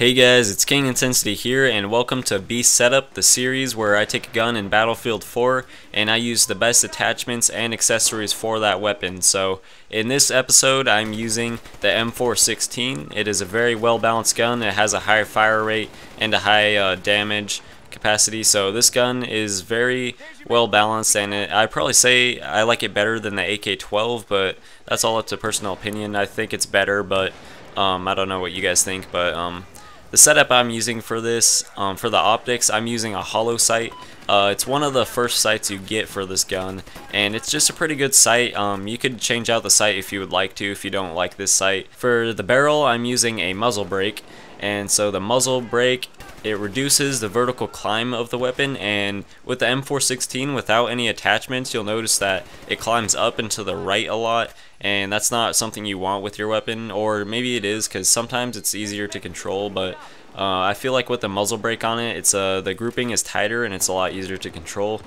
Hey guys, it's KingIntensity here, and welcome to Beast Setup, the series where I take a gun in Battlefield 4 and I use the best attachments and accessories for that weapon. So in this episode I'm using the M416. It is a very well balanced gun. It has a high fire rate and a high damage capacity, so this gun is very well balanced, and I'd probably say I like it better than the AK-12, but that's all up to personal opinion. I think it's better, but I don't know what you guys think. But the setup I'm using for this, for the optics, I'm using a hollow sight. It's one of the first sights you get for this gun, and it's just a pretty good sight. You could change out the sight if you would like to, if you don't like this sight. For the barrel, I'm using a muzzle brake, and so the muzzle brake, it reduces the vertical climb of the weapon, and with the M416 without any attachments, you'll notice that it climbs up and to the right a lot, and that's not something you want with your weapon. Or maybe it is, because sometimes it's easier to control, but I feel like with the muzzle brake on it, it's the grouping is tighter and it's a lot easier to control.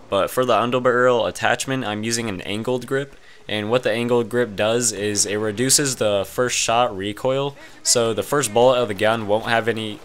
But for the underbarrel attachment, I'm using an angled grip, and what the angled grip does is it reduces the first shot recoil. So the first bullet of the gun won't have any,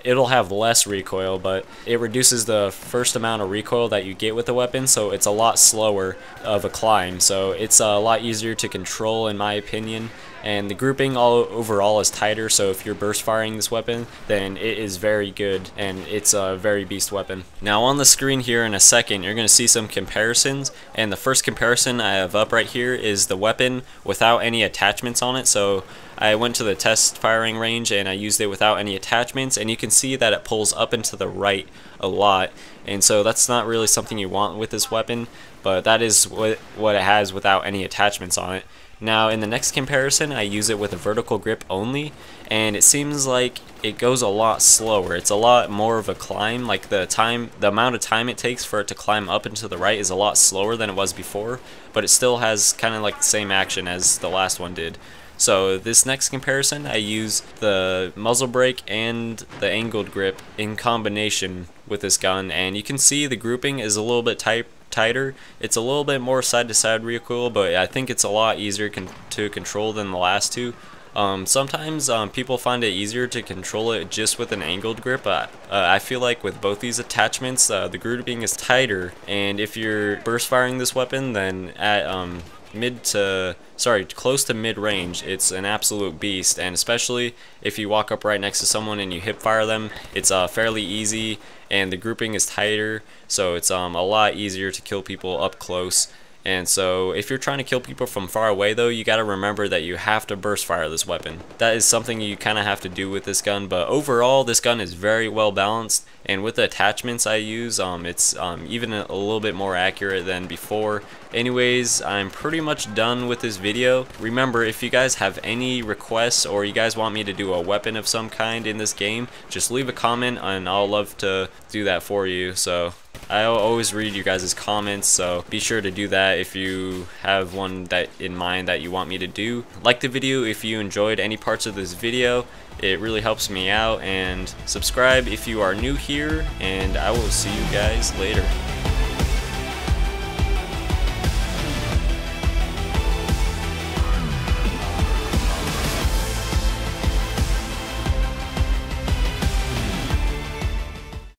it'll have less recoil, but it reduces the first amount of recoil that you get with the weapon, so it's a lot slower of a climb, so it's a lot easier to control in my opinion. And the grouping overall is tighter, so if you're burst firing this weapon, then it is very good, and it's a very beast weapon. Now on the screen here in a second, you're going to see some comparisons, and the first comparison I have up right here is the weapon without any attachments on it. So I went to the test firing range and I used it without any attachments, and you can see that it pulls up and to the right a lot, and so that's not really something you want with this weapon, but that is what it has without any attachments on it. Now in the next comparison, I use it with a vertical grip only, and it seems like it goes a lot slower. It's a lot more of a climb. Like the amount of time it takes for it to climb up and to the right is a lot slower than it was before, but it still has kind of like the same action as the last one did. So this next comparison, I use the muzzle brake and the angled grip in combination with this gun, and you can see the grouping is a little bit tighter. It's a little bit more side-to-side recoil, but I think it's a lot easier to control than the last two. Sometimes people find it easier to control it just with an angled grip. I feel like with both these attachments, the grouping is tighter, and if you're burst firing this weapon, then at close to mid-range, it's an absolute beast. And especially if you walk up right next to someone and you hip fire them, it's fairly easy, and the grouping is tighter, so it's a lot easier to kill people up close. And so if you're trying to kill people from far away though, you gotta remember that you have to burst fire this weapon. That is something you kinda have to do with this gun, but overall this gun is very well balanced, and with the attachments I use, it's even a little bit more accurate than before. Anyways, I'm pretty much done with this video. Remember, if you guys have any requests or you guys want me to do a weapon of some kind in this game, just leave a comment and I'll love to do that for you. So I always read you guys' comments, so be sure to do that if you have one that in mind that you want me to do. Like the video if you enjoyed any parts of this video. It really helps me out, and subscribe if you are new here, and I will see you guys later.